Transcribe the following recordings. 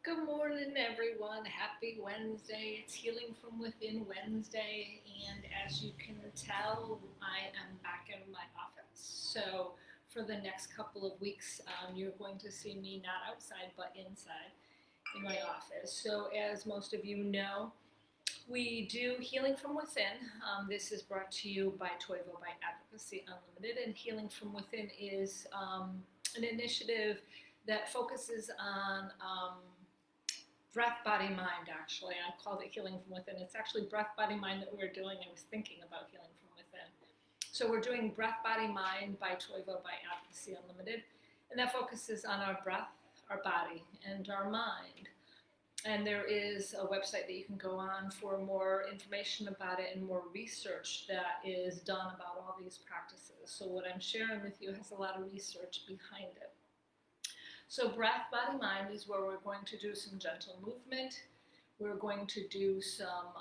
Good morning, everyone. Happy Wednesday. It's Healing from Within Wednesday, and as you can tell, I am back in my office. So, for the next couple of weeks, you're going to see me not outside but inside in my office. So, as most of you know, we do Healing from Within. This is brought to you by Toivo by Advocacy Unlimited, and Healing from Within is an initiative that focuses on breath, body, mind, actually. I called it Healing from Within. It's actually breath, body, mind that we're doing. I was thinking about Healing from Within. So we're doing Breath, Body, Mind by Toivo by Advocacy Unlimited. And that focuses on our breath, our body, and our mind. And there is a website that you can go on for more information about it and more research that is done about all these practices. So what I'm sharing with you has a lot of research behind it. So breath, body, mind is where we're going to do some gentle movement. We're going to do some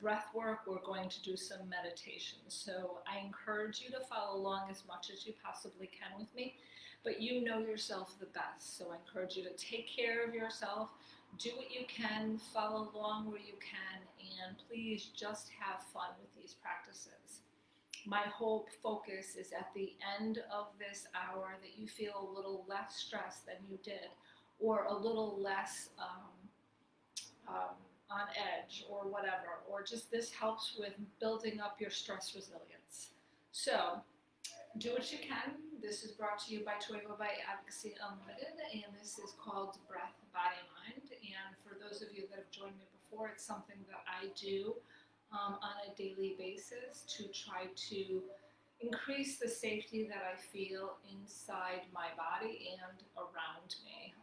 breath work. We're going to do some meditation. So I encourage you to follow along as much as you possibly can with me, but you know yourself the best. So I encourage you to take care of yourself, do what you can, follow along where you can, and please just have fun with these practices. My whole focus is at the end of this hour that you feel a little less stressed than you did, or a little less on edge, or whatever, or just this helps with building up your stress resilience. So, do what you can. This is brought to you by Toivo by Advocacy Unlimited, and this is called Breath, Body, Mind. And for those of you that have joined me before, it's something that I do on a daily basis to try to increase the safety that I feel inside my body and around me.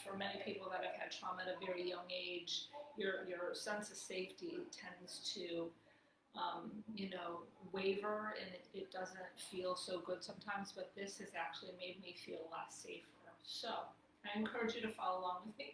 For many people that have had trauma at a very young age, your sense of safety tends to waver, and it doesn't feel so good sometimes, but this has actually made me feel a lot safer. So I encourage you to follow along with me.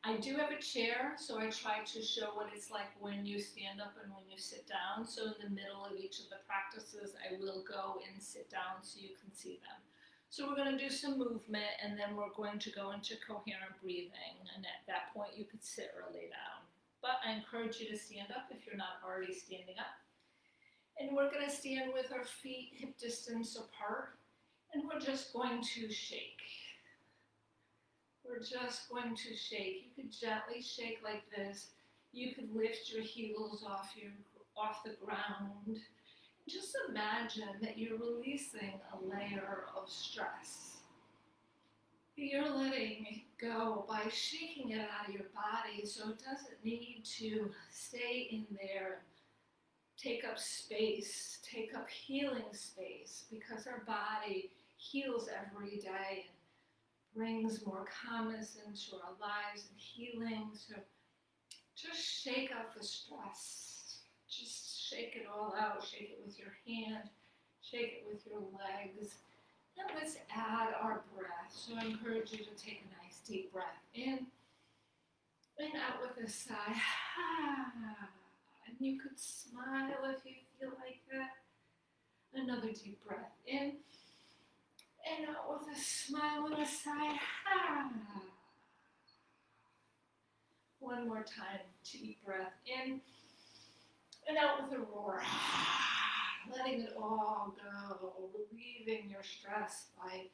I do have a chair, so I try to show what it's like when you stand up and when you sit down. So in the middle of each of the practices, I will go and sit down so you can see them. So we're going to do some movement, and then we're going to go into coherent breathing. And at that point, you could sit or lay down. But I encourage you to stand up if you're not already standing up. And we're going to stand with our feet hip distance apart, and we're just going to shake. We're just going to shake. You could gently shake like this. You could lift your heels off the ground. Just imagine that you're releasing a layer of stress. You're letting it go by shaking it out of your body, so it doesn't need to stay in there, take up space, take up healing space, because our body heals every day and brings more calmness into our lives and healing. So just shake out the stress. Just shake it all out. Shake it with your hand. Shake it with your legs. And let's add our breath. So I encourage you to take a nice deep breath in and out with a sigh. And you could smile if you feel like that. Another deep breath in and out with a smile and a sigh. One more time. Deep breath in and out with a roar. Letting it all go. Relieving your stress by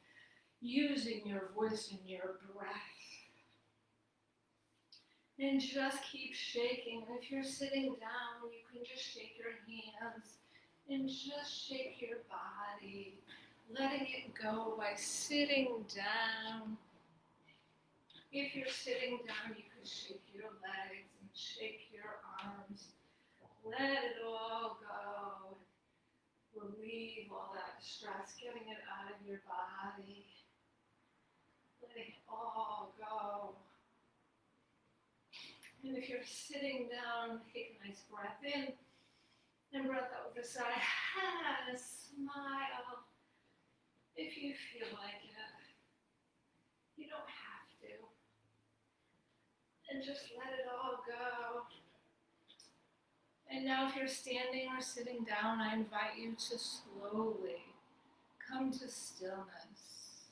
using your voice and your breath. And just keep shaking. If you're sitting down, you can just shake your hands and just shake your body. Letting it go by sitting down. If you're sitting down, you can shake your legs and shake your arms. Let it all go. Relieve all that stress, getting it out of your body. Letting it all go. And if you're sitting down, take a nice breath in and breath out with a sigh. And a smile. If you feel like it, you don't have to. And just let it all go. And now if you're standing or sitting down, I invite you to slowly come to stillness.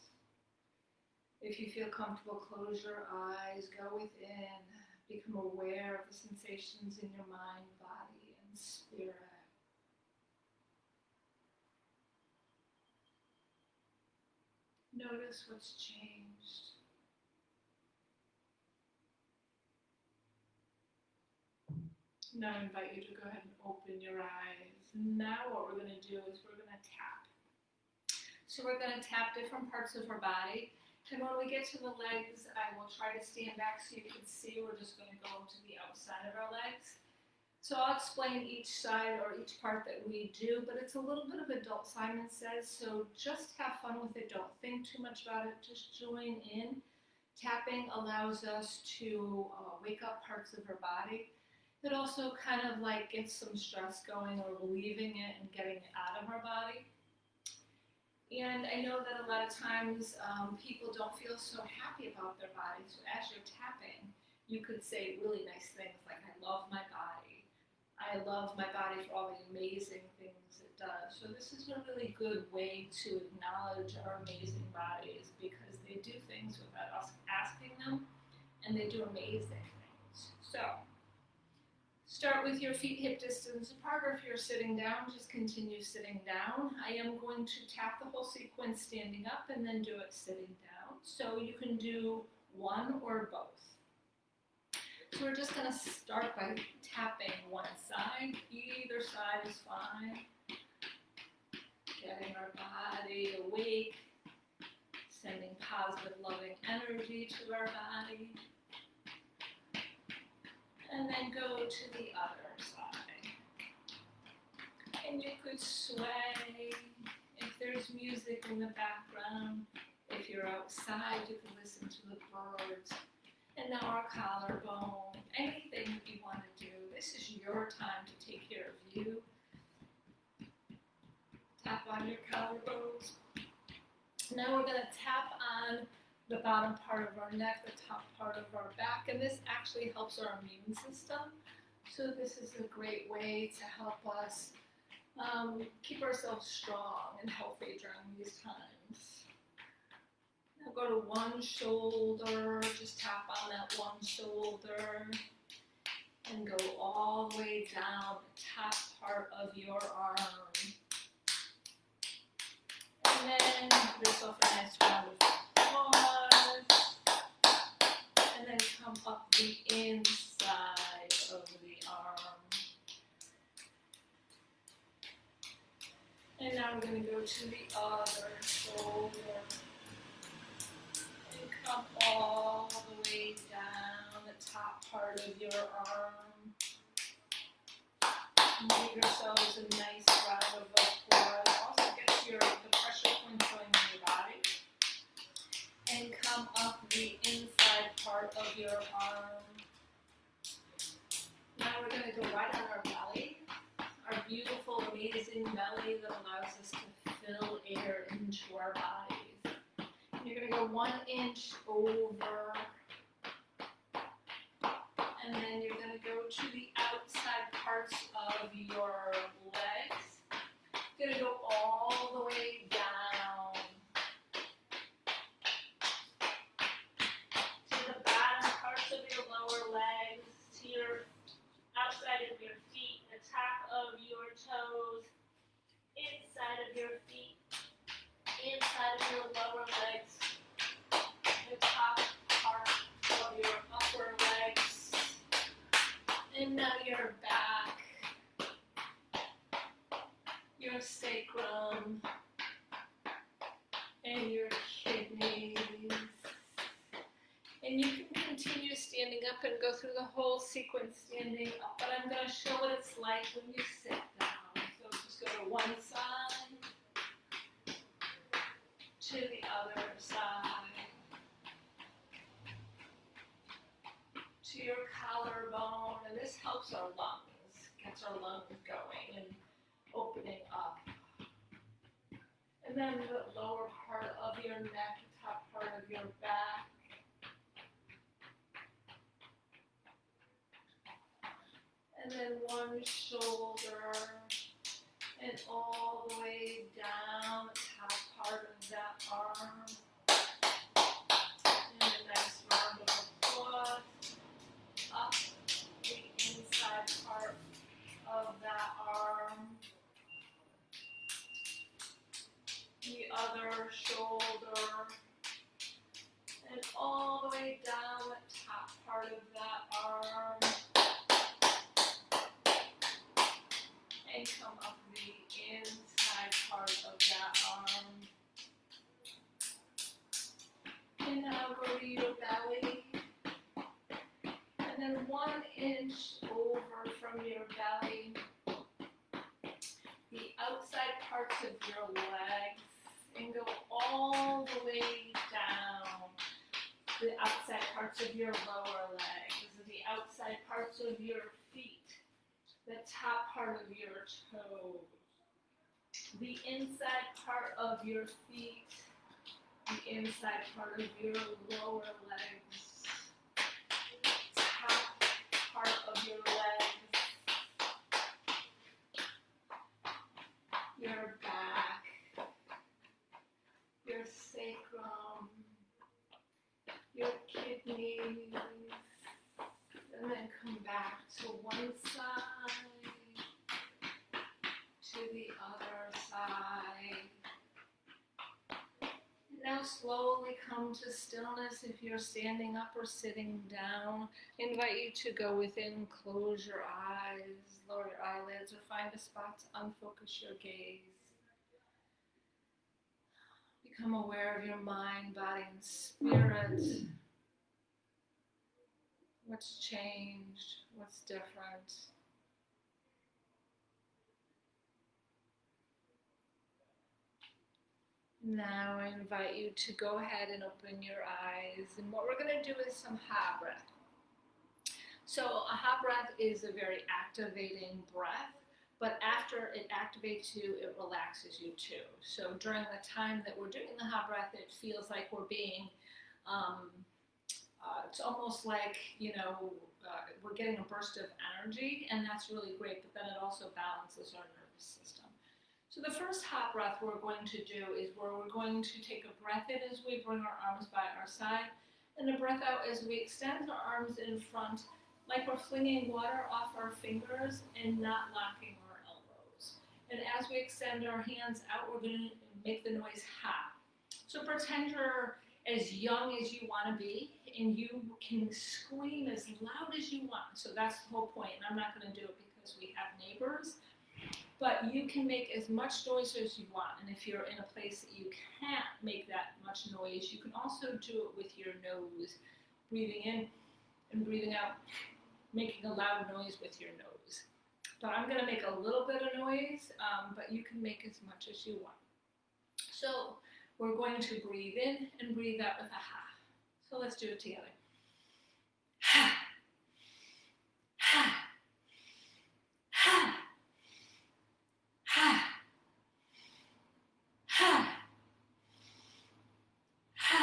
If you feel comfortable, close your eyes, go within, become aware of the sensations in your mind, body, and spirit. Notice what's changed. Now I invite you to go ahead and open your eyes. Now what we're going to do is we're going to tap. So we're going to tap different parts of our body. And when we get to the legs, I will try to stand back so you can see. We're just going to go to the outside of our legs. So I'll explain each side or each part that we do, but it's a little bit of adult, Simon says, so just have fun with it. Don't think too much about it. Just join in. Tapping allows us to wake up parts of our body. It also kind of like gets some stress going or relieving it and getting it out of our body. And I know that a lot of times people don't feel so happy about their body. So as you're tapping, you could say really nice things like, I love my body. I love my body for all the amazing things it does. So this is a really good way to acknowledge our amazing bodies because they do things without us asking them, and they do amazing things. So start with your feet hip distance apart, or if you're sitting down, just continue sitting down. I am going to tap the whole sequence standing up and then do it sitting down. So you can do one or both. So we're just going to start by tapping one side. Either side is fine. Getting our body awake, sending positive, loving energy to our body. And then go to the other side. And you could sway if there's music in the background. If you're outside, you can listen to the birds. And now our collarbone, anything that you want to do. This is your time to take care of you. Tap on your collarbones. Now we're going to tap on the bottom part of our neck, the top part of our back, and this actually helps our immune system. So this is a great way to help us keep ourselves strong and healthy during these times. Now go to one shoulder, just tap on that one shoulder, and go all the way down the top part of your arm. And then give yourself a nice round of applause. And then come up the inside of the arm. And now we're going to go to the other shoulder. And come all the way down the top part of your arm. And give yourselves a nice round of applause. Also get the pressure points going in your body. And come up the inside part of your arm. Now we're going to go right on our belly. Our beautiful, amazing belly that allows us to fill air into our bodies. And you're going to go 1 inch over. And then you're going to go to the outside parts of your legs. You're going to go all the way down to the bottom parts of your lower legs, to your outside of your feet, the top of your toes, inside of your feet, inside of your lower legs, the top part of your upper legs, and now your back, your sacrum, and your kidneys. And you can continue standing up and go through the whole sequence standing up, but I'm going to show what it's like when you sit down. So just go to one side, to the other side, to your collarbone, and this helps our lungs, gets our lungs going and opening up. And then the lower part of your neck, the top part of your back. And then one shoulder, and all the way down the top part of that arm. way down the top part of that arm. And come up the inside part of that arm. And now go to your belly. And then 1 inch over from your belly, the outside parts of your legs, and go all the way down the outside parts of your lower legs, the outside parts of your feet, the top part of your toes, the inside part of your feet, the inside part of your lower legs, top part of your legs, your back, your sacrum, your kidneys, and then come back to one side, to the other side. Now slowly come to stillness. If you're standing up or sitting down, I invite you to go within, close your eyes, lower your eyelids, or find a spot to unfocus your gaze. Become aware of your mind, body, and spirit. What's changed? What's different? Now I invite you to go ahead and open your eyes. And what we're going to do is some ha breath. So a ha breath is a very activating breath, but after it activates you, it relaxes you too. So during the time that we're doing the ha breath, it feels like we're being, it's almost like, we're getting a burst of energy, and that's really great, but then it also balances our nervous system. So the first ha breath we're going to do is where we're going to take a breath in as we bring our arms by our side, and a breath out as we extend our arms in front, like we're flinging water off our fingers and not locking our elbows. And as we extend our hands out, we're going to make the noise ha. So pretend you're as young as you want to be, and you can scream as loud as you want. So that's the whole point, and I'm not going to do it because we have neighbors. But you can make as much noise as you want, and if you're in a place that you can't make that much noise, you can also do it with your nose, breathing in and breathing out, making a loud noise with your nose. But I'm going to make a little bit of noise, but you can make as much as you want. So we're going to breathe in and breathe out with a ha. So let's do it together. Ha, ha, ha. Ha, ha, ha,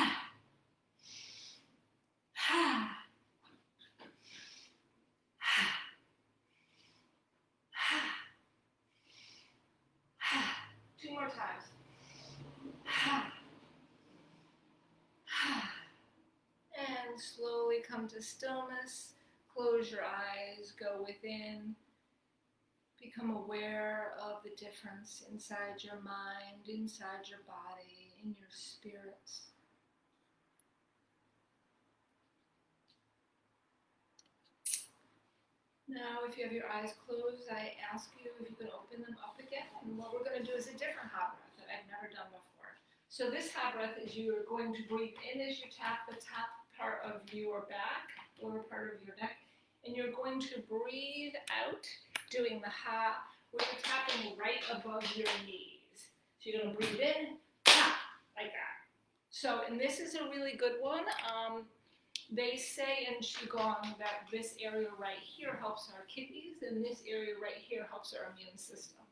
ha, ha, ha. 2 more times. Ha, ha. And slowly come to stillness. Close your eyes, go within. Become aware of the difference inside your mind, inside your body, in your spirit. Now, if you have your eyes closed, I ask you if you can open them up again. And what we're going to do is a different ha breath that I've never done before. So this ha breath is you're going to breathe in as you tap the top part of your back, lower part of your neck, and you're going to breathe out, doing the ha, where you're tapping right above your knees. So you're going to breathe in, ha, like that. So, and this is a really good one. They say in Qigong that this area right here helps our kidneys, and this area right here helps our immune system.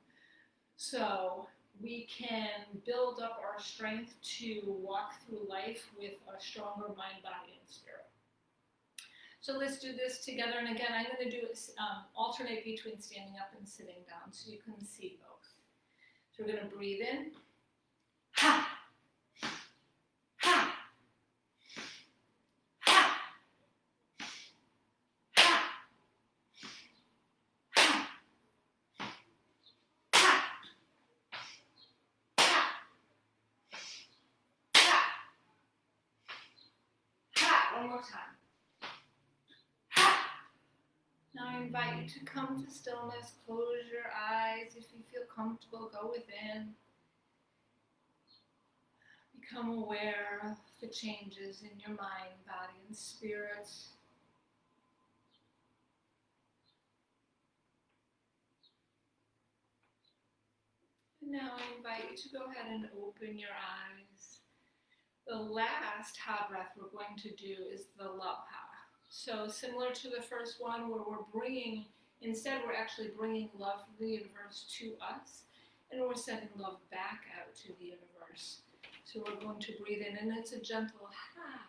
So we can build up our strength to walk through life with a stronger mind, body, and spirit. So let's do this together, and again, I'm going to do it, alternate between standing up and sitting down so you can see both. So we're going to breathe in, ha, ha, ha, ha, ha, ha, ha, ha, One more time. Now I invite you to come to stillness. Close your eyes. If you feel comfortable, go within. Become aware of the changes in your mind, body, and spirit. And now I invite you to go ahead and open your eyes. The last ha breath we're going to do is the love ha. So similar to the first one where instead we're actually bringing love from the universe to us, and we're sending love back out to the universe. So we're going to breathe in, and it's a gentle ha.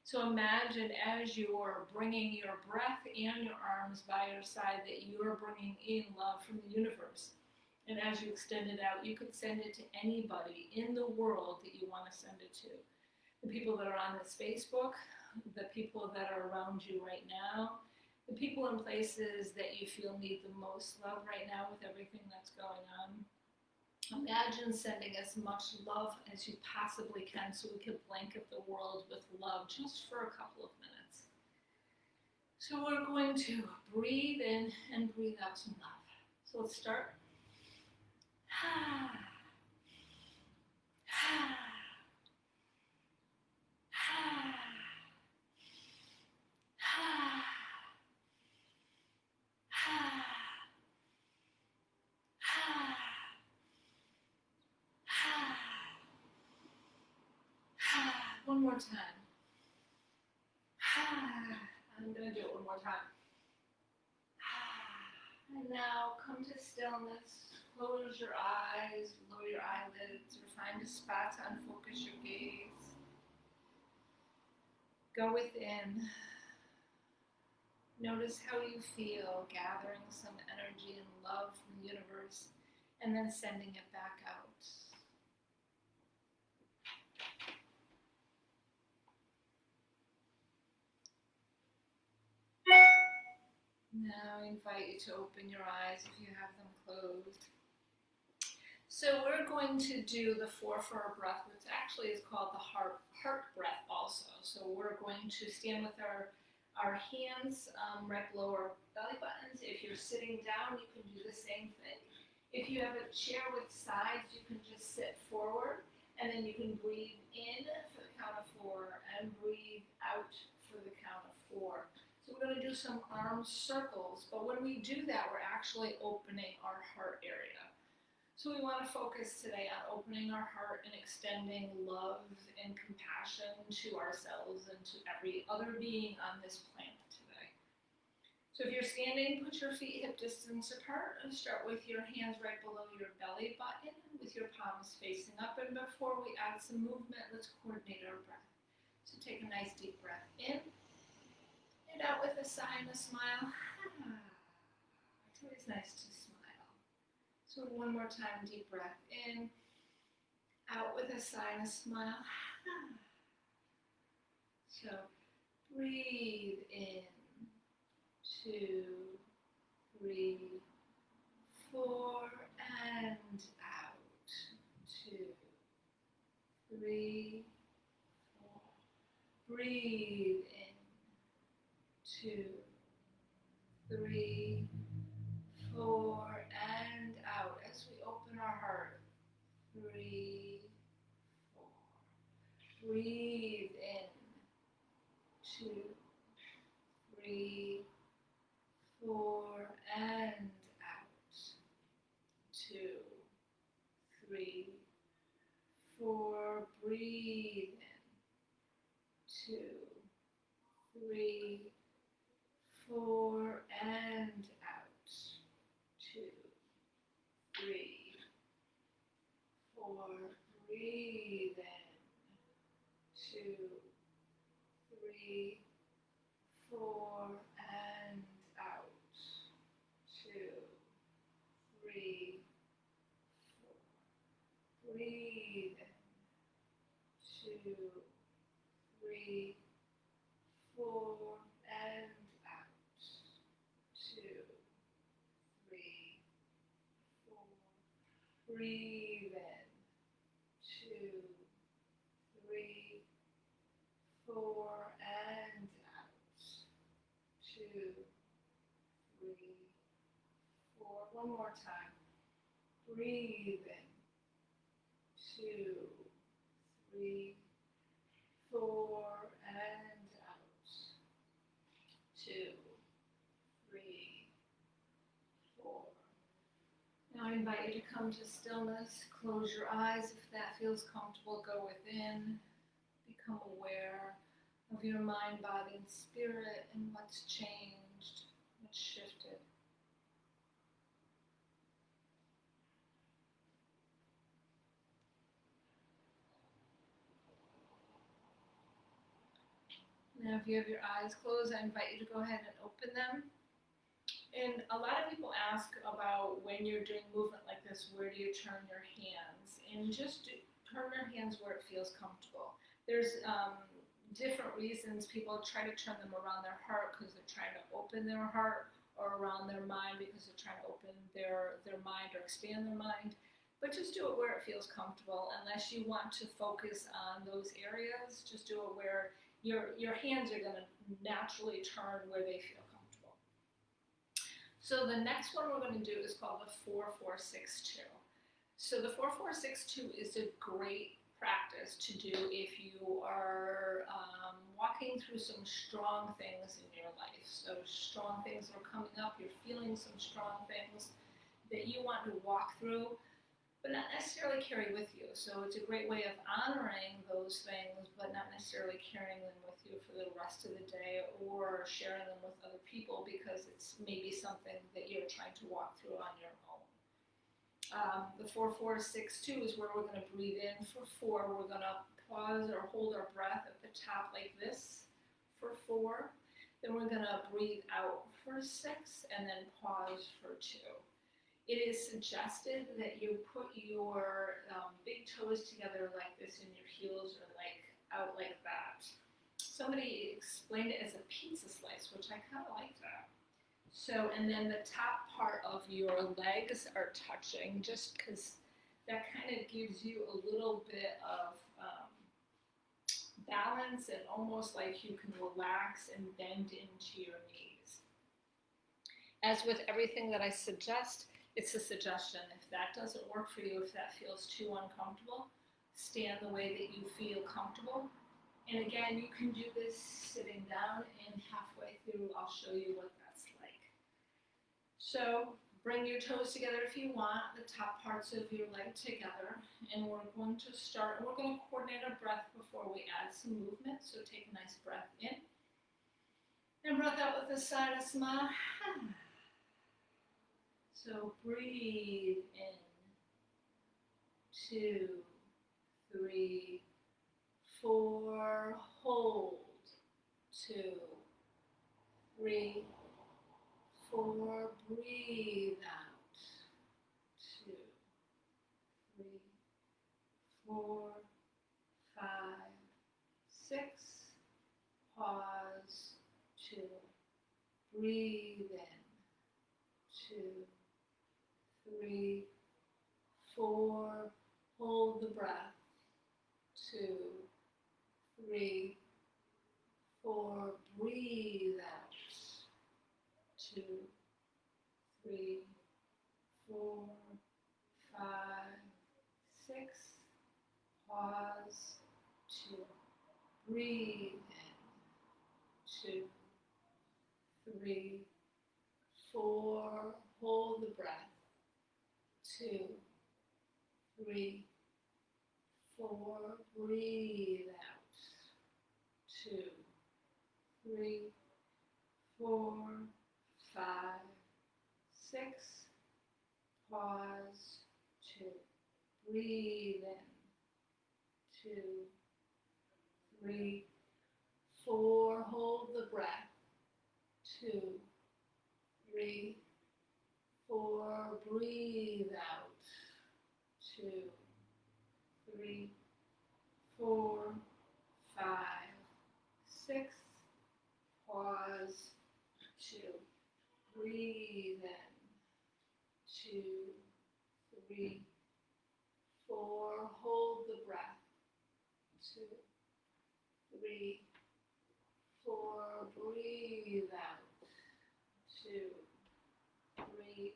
So imagine as you're bringing your breath and your arms by your side that you're bringing in love from the universe. And as you extend it out, you could send it to anybody in the world that you want to send it to. The people that are on this Facebook, the people that are around you right now, the people in places that you feel need the most love right now with everything that's going on. Imagine sending as much love as you possibly can so we could blanket the world with love just for a couple of minutes. So we're going to breathe in and breathe out some love. So let's start. Ha. Ha. Ha. Ha. Ha. Ha. Ha. One more time. Ha. I'm going to do it one more time. Ha. And now come to stillness. Close your eyes, lower your eyelids, or find a spot to unfocus your gaze. Go within. Notice how you feel, gathering some energy and love from the universe, and then sending it back out. Now I invite you to open your eyes if you have them closed. So we're going to do the 4-4 breath, which actually is called the heart breath also. So we're going to stand with our hands right below our belly buttons. If you're sitting down, you can do the same thing. If you have a chair with sides, you can just sit forward, and then you can breathe in for the count of 4 and breathe out for the count of 4. So we're going to do some arm circles, but when we do that, we're actually opening our heart area. So we want to focus today on opening our heart and extending love and compassion to ourselves and to every other being on this planet today. So if you're standing, put your feet hip distance apart and start with your hands right below your belly button with your palms facing up. And before we add some movement, let's coordinate our breath. So take a nice deep breath in and out with a sigh and a smile. It's always nice to smile. So one more time, deep breath in, out with a sigh and a smile. So breathe in, 2, 3, 4, and out. 2, 3, 4. Breathe in, 2, 3, 4, and out as we open our heart. 3, 4. Breathe in. 2, 3, 4, and out. 2, 3, 4. Breathe in. 2, 3, 4, and out. 2, 3, 4. Breathe in. 2, 3, 4, and out. 2, 3, 4. Breathe in. 2, 3, 4, and out. 2, 3, 4. Breathe in. 2, 3, 4, 2, 3, 4. One more time. Breathe in. 2, 3, 4, and out. 2, 3, 4. Now I invite you to come to stillness. Close your eyes if that feels comfortable. Go within. Become aware of your mind, body, and spirit and what's changed, what's shifted. Now if you have your eyes closed, I invite you to go ahead and open them. And a lot of people ask about when you're doing movement like this, where do you turn your hands? And just turn your hands where it feels comfortable. There's different reasons people try to turn them around their heart because they're trying to open their heart, or around their mind because they're trying to open their mind or expand their mind. But just do it where it feels comfortable. Unless you want to focus on those areas, just do it where your hands are going to naturally turn where they feel comfortable. So the next one we're going to do is called the 4-4-6-2. So the 4-4-6-2 is a great practice to do if you are walking through some strong things in your life. So strong things are coming up, you're feeling some strong things that you want to walk through, but not necessarily carry with you. So it's a great way of honoring those things, but not necessarily carrying them with you for the rest of the day or sharing them with other people because it's maybe something that you're trying to walk through on your own. The 4-4-6-2 is where we're going to breathe in for 4. We're going to pause or hold our breath at the top like this for 4. Then we're going to breathe out for 6 and then pause for 2. It is suggested that you put your big toes together like this and your heels are out like that. Somebody explained it as a pizza slice, which I kind of like that. So, and then the top part of your legs are touching just because that kind of gives you a little bit of balance and almost like you can relax and bend into your knees. As with everything that I suggest, it's a suggestion. If that doesn't work for you, if that feels too uncomfortable, stand the way that you feel comfortable. And again, you can do this sitting down, and halfway through I'll show you what that's like. So bring your toes together if you want, the top parts of your leg together, and we're going to start, and we're going to coordinate our breath before we add some movement. So take a nice breath in, and breath out with a sigh and a smile. So breathe in, 2, 3, 4, hold, 2, 3, 4, breathe out, 2, 3, 4, 5, 6, pause, 2, breathe in, 2, 3, 4, hold the breath, 2, 3, 4, breathe out, 2, 3, 4, 5, 6, pause, 2, breathe in, 2, 3, 4, hold the breath, 2, 3, 4, breathe out, 2, 3, 4, 5, 6, pause, 2, breathe in, 2, 3, 4, hold the breath, 2, 3, 4, breathe out, 2, 3, 4, 5, 6, pause, 2, breathe in, 2, 3, 4, hold the breath, 2, 3, 4, breathe out, 2, 3,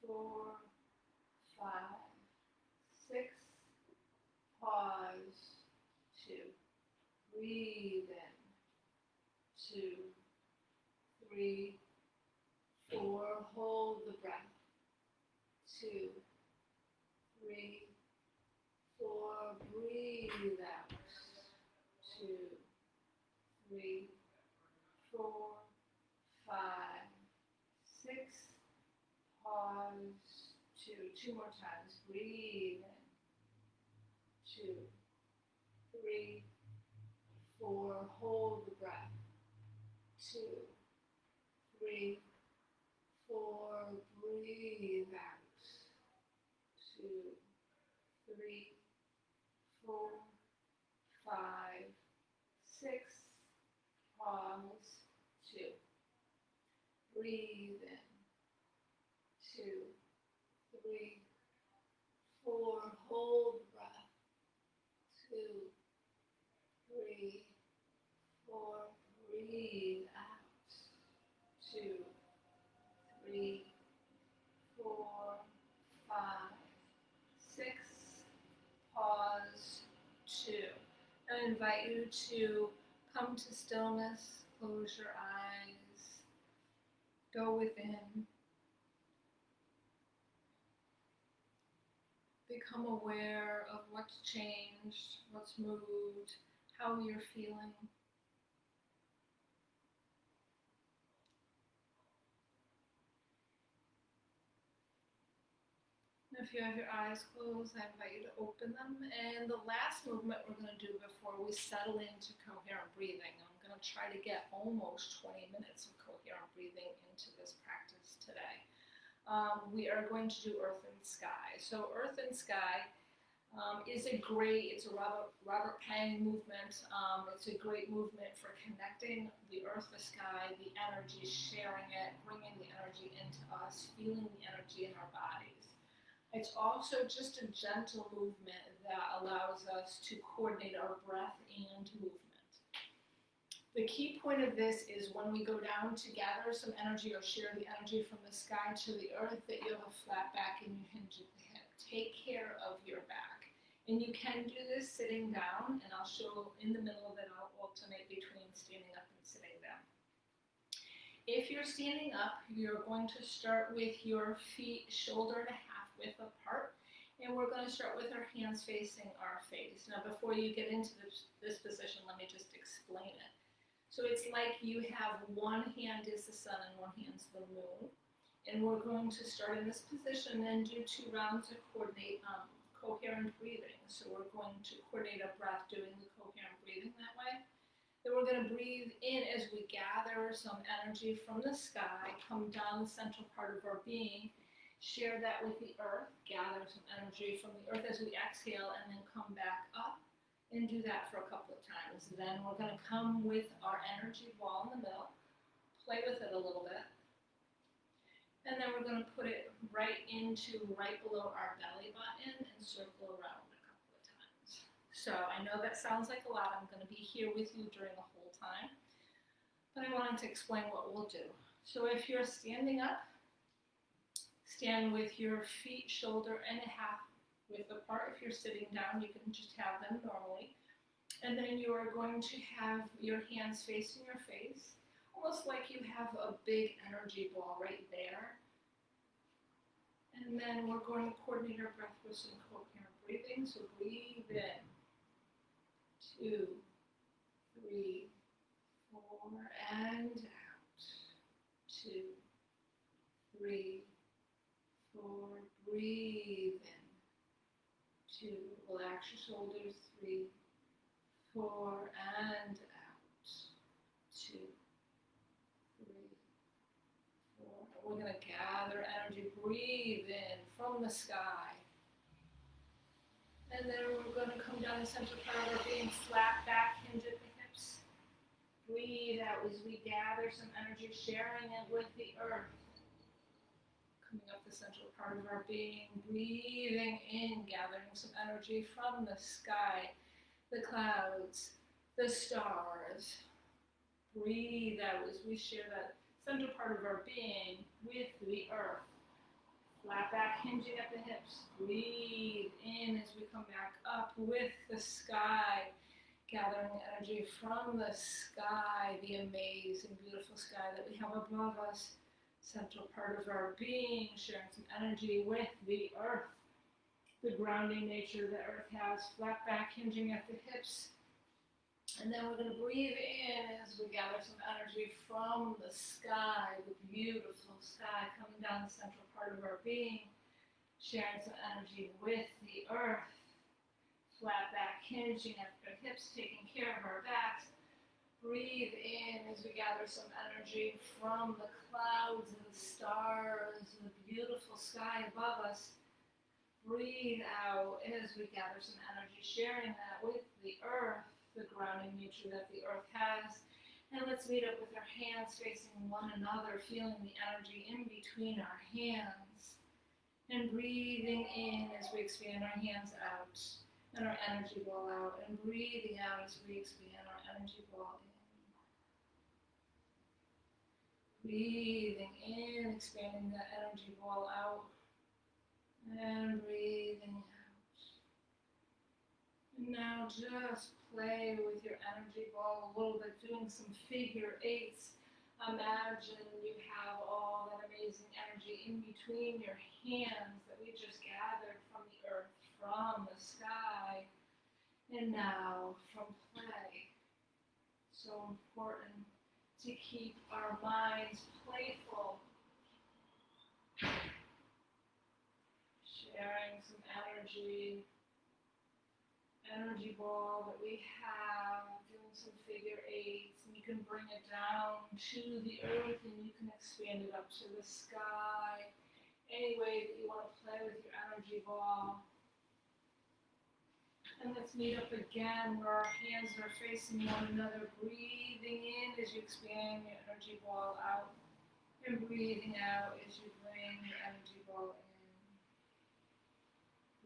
4, 5, 6. Pause. 2. Breathe in. 2, 3, 4. Hold the breath. 2, 3, 4. Breathe out. 2, 3, 4, 5, 6. Pause. 2. 2 more times. Breathe in. 2, 3, 4. Hold the breath. 2, 3, 4. Breathe out. 2, 3, 4, 5, 6. Pause. 2. Breathe in. 2, 3, 4. Hold the breath. 2, 3, 4. Breathe out. 2, 3, 4, 5, 6. Pause. 2. I invite you to come to stillness. Close your eyes. Go within. Become aware of what's changed, what's moved, how you're feeling. If you have your eyes closed, I invite you to open them. And the last movement we're going to do before we settle into coherent breathing, I'm going to try to get almost 20 minutes of coherent breathing into this practice today. We are going to do earth and sky. So earth and sky it's a Robert Pang movement. It's a great movement for connecting the earth, the sky, the energy, sharing it, bringing the energy into us, feeling the energy in our bodies. It's also just a gentle movement that allows us to coordinate our breath and movement. The key point of this is when we go down to gather some energy or share the energy from the sky to the earth, that you have a flat back and you hinge at the hip. Take care of your back. And you can do this sitting down, and I'll show in the middle that I'll alternate between standing up and sitting down. If you're standing up, you're going to start with your feet shoulder and a half width apart, and we're going to start with our hands facing our face. Now, before you get into this position, let me just explain it. So it's like you have one hand is the sun and one hand's the moon, and we're going to start in this position and do 2 rounds of coherent breathing. So we're going to coordinate our breath doing the coherent breathing that way. Then we're going to breathe in as we gather some energy from the sky, come down the central part of our being, share that with the earth, gather some energy from the earth as we exhale, and then come back up and do that for a couple of times. Then we're going to come with our energy ball in the middle, play with it a little bit, and then we're going to put it right below our belly button and circle around a couple of times. So I know that sounds like a lot. I'm going to be here with you during the whole time, but I wanted to explain what we'll do. So if you're standing up, stand with your feet shoulder and a half width apart. If you're sitting down, you can just have them normally. And then you are going to have your hands facing your face, almost like you have a big energy ball right there. And then we're going to coordinate our breath with some coherent breathing. So breathe in. 2, 3, 4, and out. 2, 3, 4. Breathe in. 2. Relax your shoulders. 3, 4, and out. 2, 3, 4. We're going to gather energy. Breathe in from the sky. And then we're going to come down the central part of our being, flat back, hinge at the hips. Breathe out as we gather some energy, sharing it with the earth. Coming up the central part of our being, breathing in, gathering some energy from the sky, the clouds, the stars. Breathe out as we share that center part of our being with the earth. Flat back, hinging at the hips. Breathe in as we come back up with the sky. Gathering energy from the sky, the amazing, beautiful sky that we have above us. Central part of our being, sharing some energy with the earth. The grounding nature that earth has. Flat back, hinging at the hips. And then we're going to breathe in as we gather some energy from the sky, the beautiful sky coming down the central part of our being, sharing some energy with the earth. Flat back, hinging at the hips, taking care of our backs. Breathe in as we gather some energy from the clouds and the stars and the beautiful sky above us. Breathe out as we gather some energy, sharing that with the earth, the grounding nature that the earth has. And let's meet up with our hands facing one another, feeling the energy in between our hands. And breathing in as we expand our hands out and our energy ball out. And breathing out as we expand our energy ball in. Breathing in, expanding that energy ball out. And breathing out. And now just play with your energy ball a little bit, doing some figure eights. Imagine you have all that amazing energy in between your hands that we just gathered from the earth, from the sky. And now from play. So important to keep our minds playful. Sharing some energy ball that we have, doing some figure eights, and you can bring it down to the earth and you can expand it up to the sky. Any way that you want to play with your energy ball. And let's meet up again where our hands are facing one another, breathing in as you expand your energy ball out, and breathing out as you bring your energy ball in.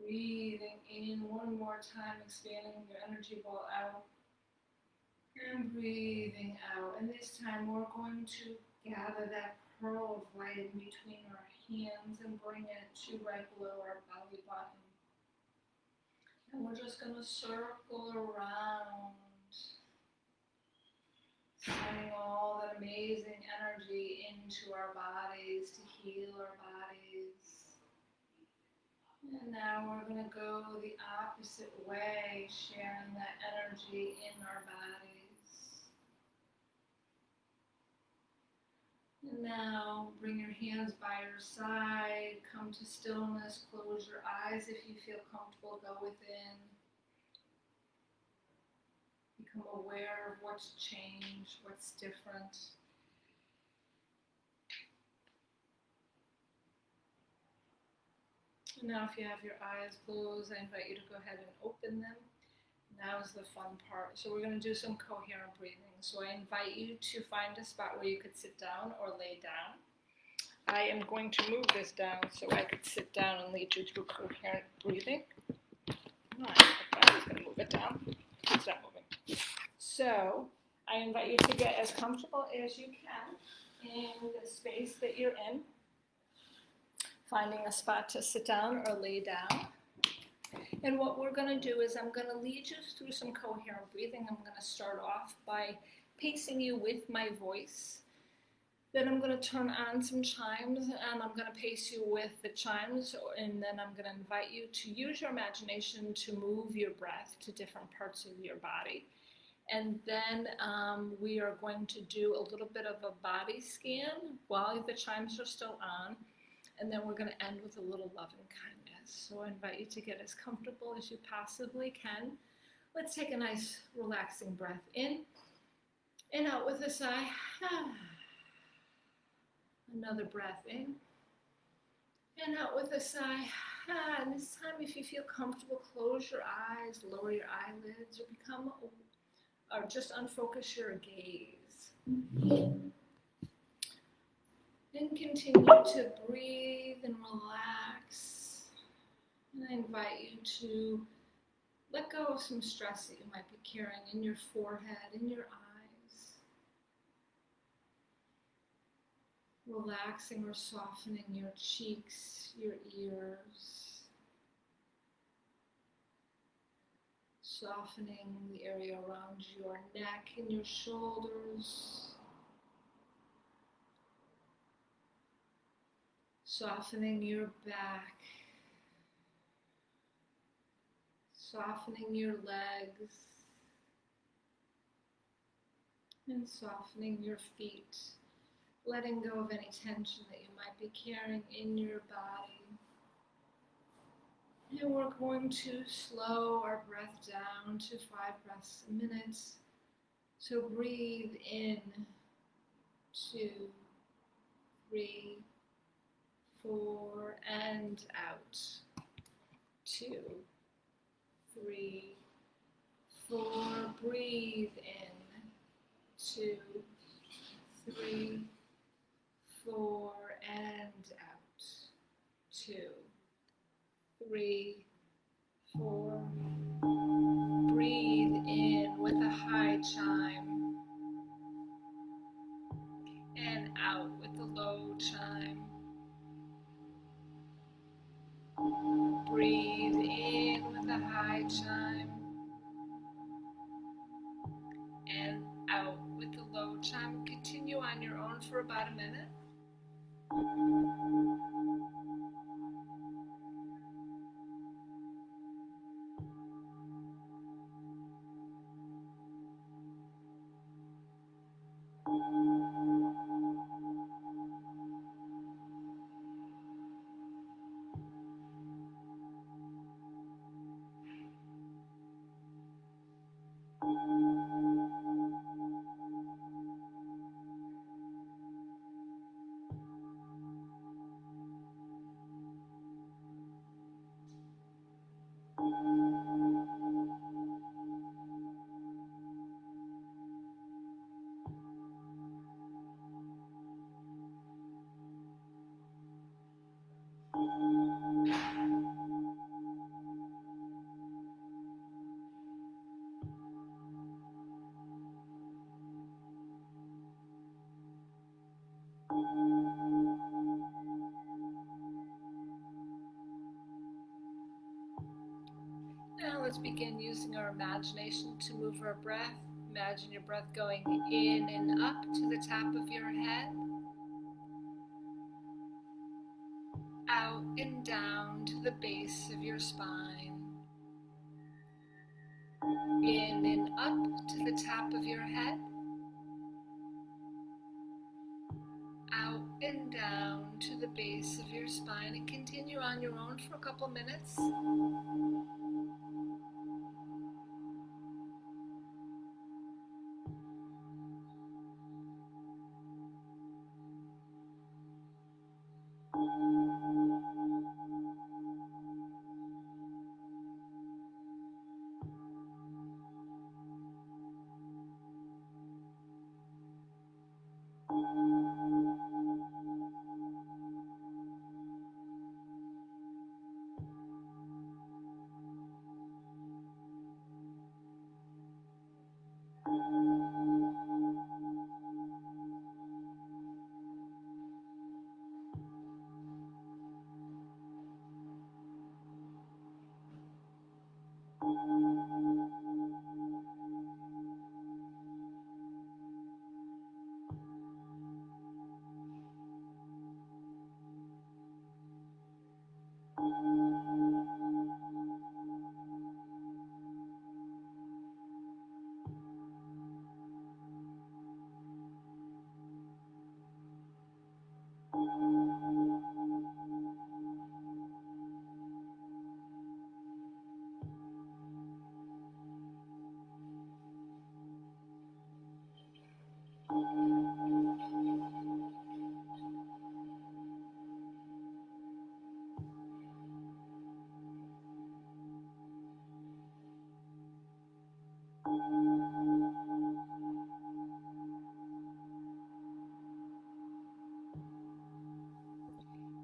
Breathing in one more time, expanding your energy ball out. And breathing out. And this time we're going to gather that pearl of light in between our hands and bring it to right below our belly button. And we're just going to circle around, sending all that amazing energy into our bodies to heal our bodies. And now we're going to go the opposite way, sharing that energy in our bodies. And now bring your hands by your side, come to stillness, close your eyes if you feel comfortable, go within. Become aware of what's changed, what's different. Now if you have your eyes closed, I invite you to go ahead and open them. Now is the fun part. So we're going to do some coherent breathing. So I invite you to find a spot where you could sit down or lay down. I am going to move this down so I could sit down and lead you through coherent breathing. I was going to move it down. It's not moving. So I invite you to get as comfortable as you can in the space that you're in. Finding a spot to sit down or lay down. And what we're going to do is I'm going to lead you through some coherent breathing. I'm going to start off by pacing you with my voice. Then I'm going to turn on some chimes and I'm going to pace you with the chimes. And then I'm going to invite you to use your imagination to move your breath to different parts of your body. And then we are going to do a little bit of a body scan while the chimes are still on. And then we're going to end with a little love and kindness. So I invite you to get as comfortable as you possibly can. Let's take a nice relaxing breath in and out with a sigh. Another breath in and out with a sigh. And this time, if you feel comfortable, close your eyes, lower your eyelids, or just unfocus your gaze. And continue to breathe and relax. And I invite you to let go of some stress that you might be carrying in your forehead, in your eyes. Relaxing or softening your cheeks, your ears, softening the area around your neck and your shoulders, softening your back, softening your legs, and softening your feet, letting go of any tension that you might be carrying in your body. And we're going to slow our breath down to 5 breaths a minute. So breathe in, 2, 3, 4, and out. 2, 3, 4. Breathe in, 2, 3, 4, and out. 2, 3, 4. Breathe in with a high chime and out with a low chime. Breathe in with a high chime and out with a low chime. Continue on your own for about a minute. Now let's begin using our imagination to move our breath. Imagine your breath going in and up to the top of your head, out and down to the base of your spine, in and up to the top of your head, out and down to the base of your spine, and continue on your own for a couple minutes.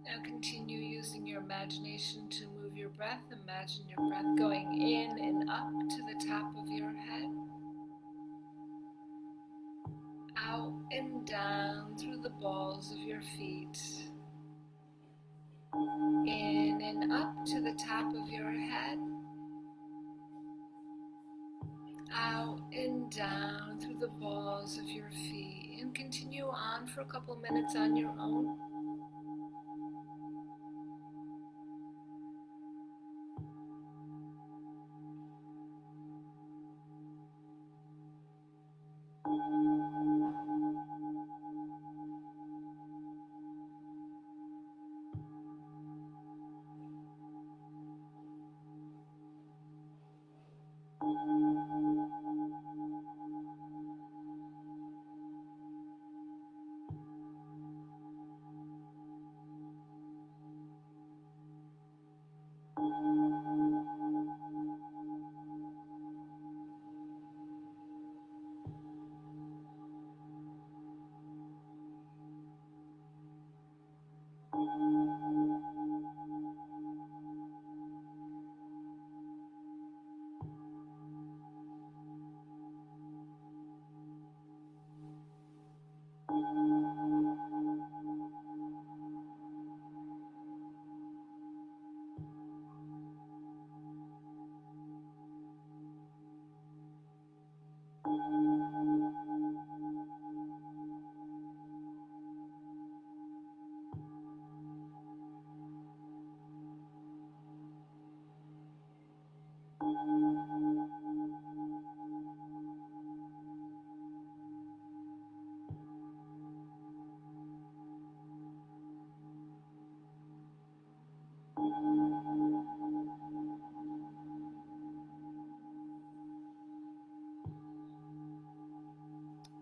Now continue using your imagination to move your breath. Imagine your breath going in and up to the top of your head, out and down through the balls of your feet, in and up to the top of your head, out and down through the balls of your feet, and continue on for a couple minutes on your own.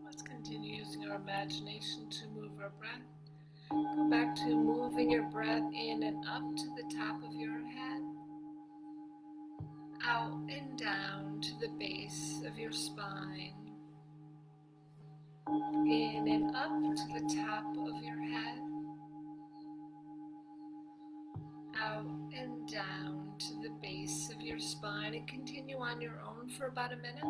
Let's continue using our imagination to move our breath. Go back to moving your breath in and up to the top of your head, out and down to the base of your spine, in and up to the top of your head, out and down to the base of your spine, and continue on your own for about a minute.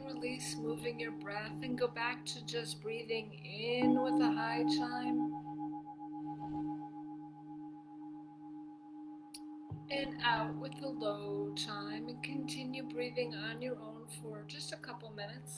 Release, moving your breath, and go back to just breathing in with a high chime and out with a low chime, and continue breathing on your own for just a couple minutes.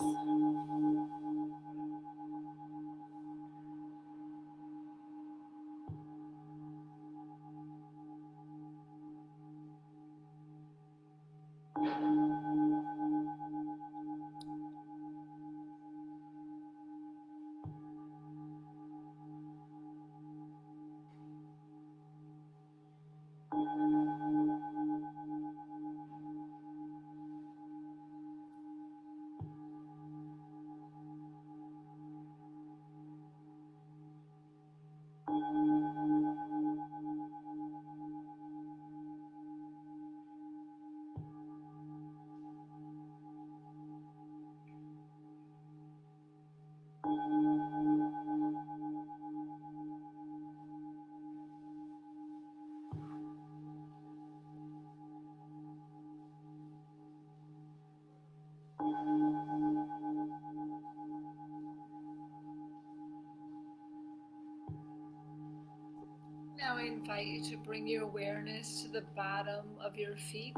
I invite you to bring your awareness to the bottom of your feet.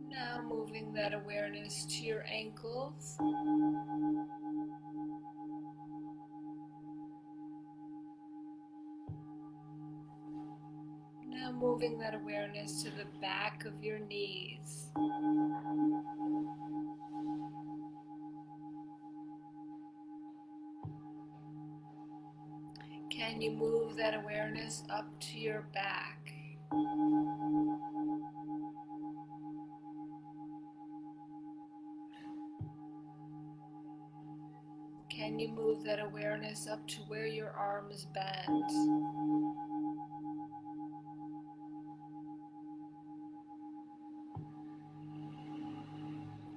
Now moving that awareness to your ankles. Now moving that awareness to the back of your knees. Can you move that awareness up to your back? Can you move that awareness up to where your arms bend?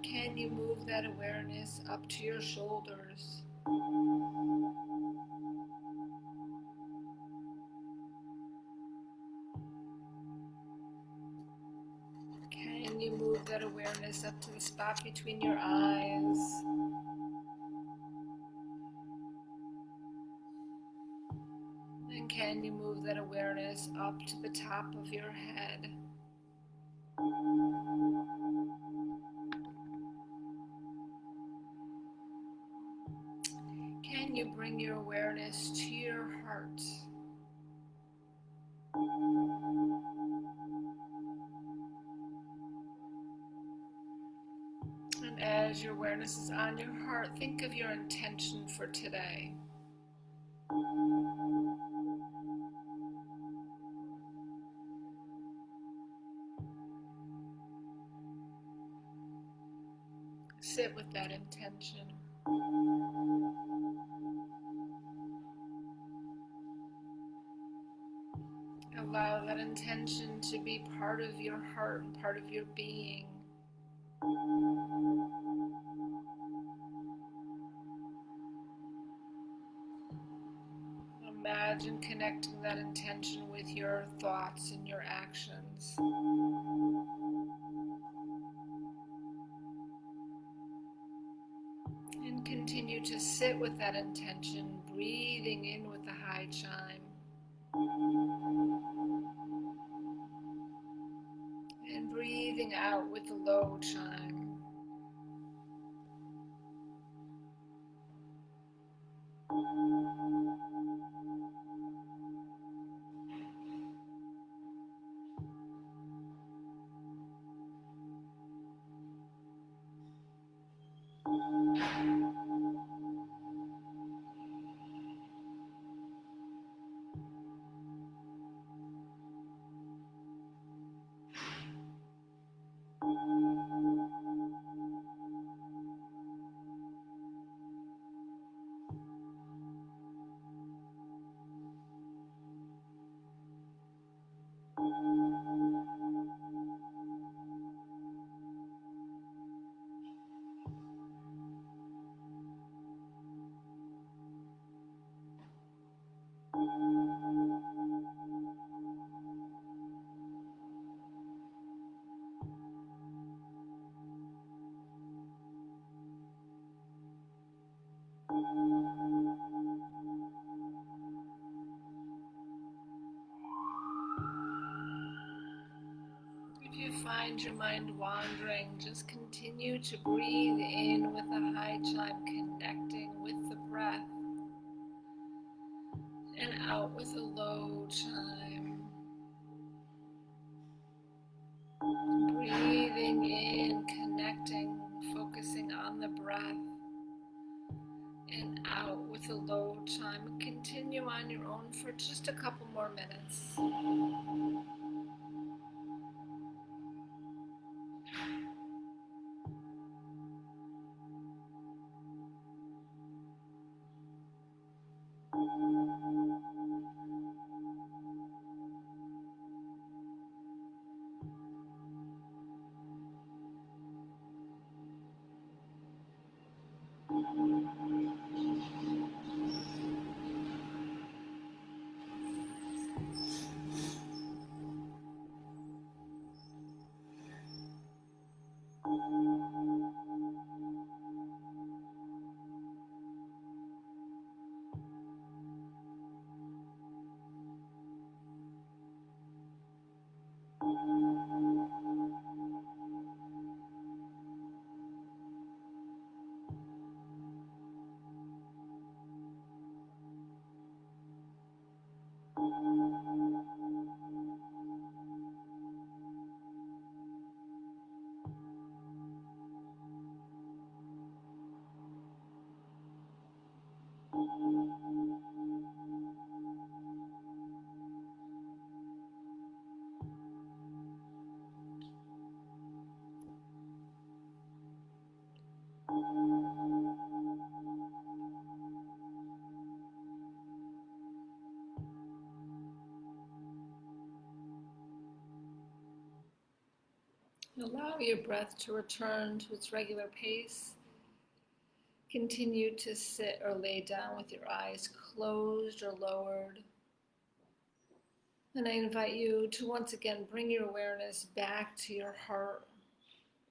Can you move that awareness up to your shoulders? Can you move that awareness up to the spot between your eyes? And can you move that awareness up to the top of your head? Can you bring your awareness to your heart? And as your awareness is on your heart, think of your intention for today. Sit with that intention. Allow that intention to be part of your heart and part of your being. Imagine connecting that intention with your thoughts and your actions. And continue to sit with that intention, breathing in with the high chime. And breathing out with the low chime. If you find your mind wandering, just continue to breathe in with the high chime, connecting with the breath, and out with a low chime. Breathing in, connecting, focusing on the breath, and out with a low chime. Continue on your own for just a couple more minutes. Allow your breath to return to its regular pace. Continue to sit or lay down with your eyes closed or lowered. And I invite you to once again bring your awareness back to your heart.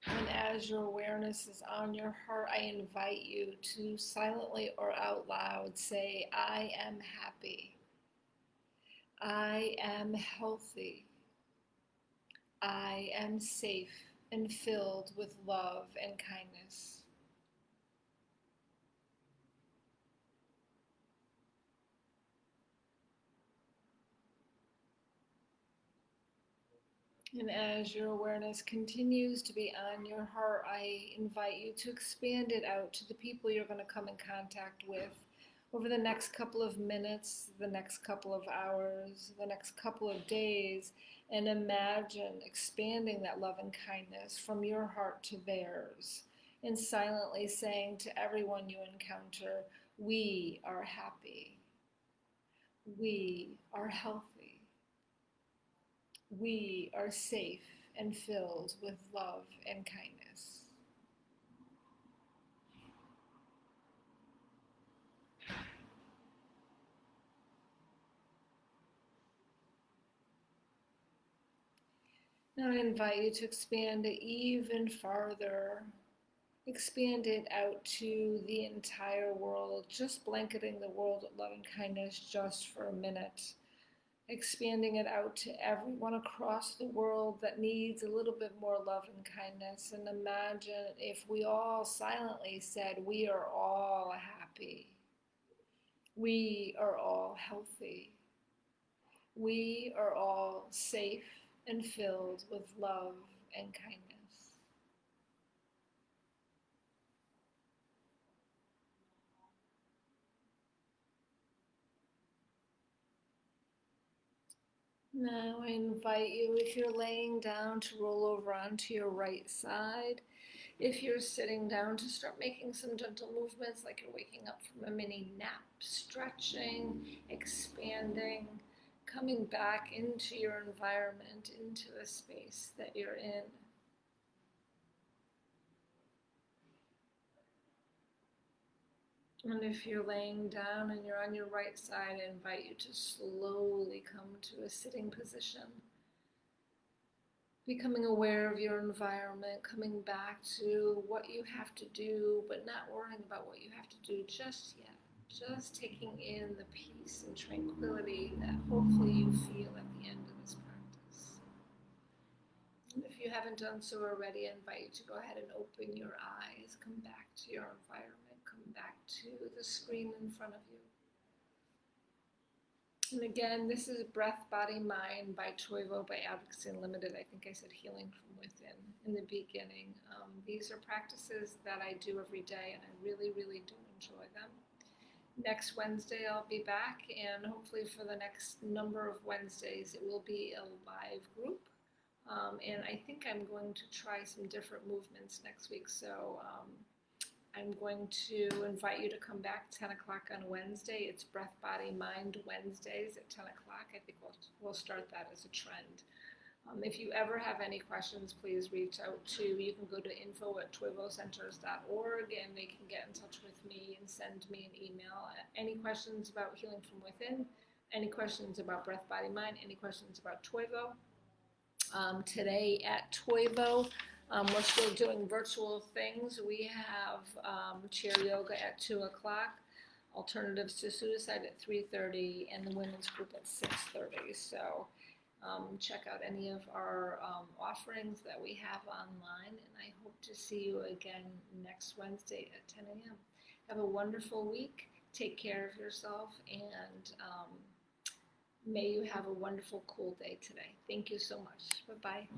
And as your awareness is on your heart, I invite you to silently or out loud say, I am happy. I am healthy. I am safe and filled with love and kindness. And as your awareness continues to be on your heart, I invite you to expand it out to the people you're going to come in contact with over the next couple of minutes, the next couple of hours, the next couple of days, and imagine expanding that love and kindness from your heart to theirs, and silently saying to everyone you encounter, we are happy, we are healthy, we are safe and filled with love and kindness. Now I invite you to expand it even farther. Expand it out to the entire world, just blanketing the world with love and kindness just for a minute. Expanding it out to everyone across the world that needs a little bit more love and kindness. And imagine if we all silently said, we are all happy. We are all healthy. We are all safe and filled with love and kindness. Now I invite you, if you're laying down, to roll over onto your right side. If you're sitting down, to start making some gentle movements like you're waking up from a mini nap, stretching, expanding, coming back into your environment, into the space that you're in. And if you're laying down and you're on your right side, I invite you to slowly come to a sitting position. Becoming aware of your environment, coming back to what you have to do, but not worrying about what you have to do just yet. Just taking in the peace and tranquility that hopefully you feel at the end of this practice. And if you haven't done so already, I invite you to go ahead and open your eyes, come back to your environment. Come back to the screen in front of you. And again, this is Breath, Body, Mind by Toivo by Advocacy Unlimited. I think I said Healing from Within in the beginning. These are practices that I do every day, and I really, really do enjoy them. Next Wednesday, I'll be back, and hopefully for the next number of Wednesdays, it will be a live group. And I think I'm going to try some different movements next week, so I'm going to invite you to come back 10 o'clock on Wednesday. It's Breath, Body, Mind Wednesdays at 10 o'clock. I think we'll start that as a trend. If you ever have any questions, please reach out to, you can go to info@toivocenters.org, and they can get in touch with me and send me an email. Any questions about healing from within, any questions about Breath, Body, Mind, any questions about Toivo. Today at Toivo, we're still doing virtual things. We have chair yoga at 2 o'clock, alternatives to suicide at 3:30, and the women's group at 6:30. So check out any of our offerings that we have online, and I hope to see you again next Wednesday at 10 a.m. Have a wonderful week. Take care of yourself, and may you have a wonderful, cool day today. Thank you so much. Bye-bye.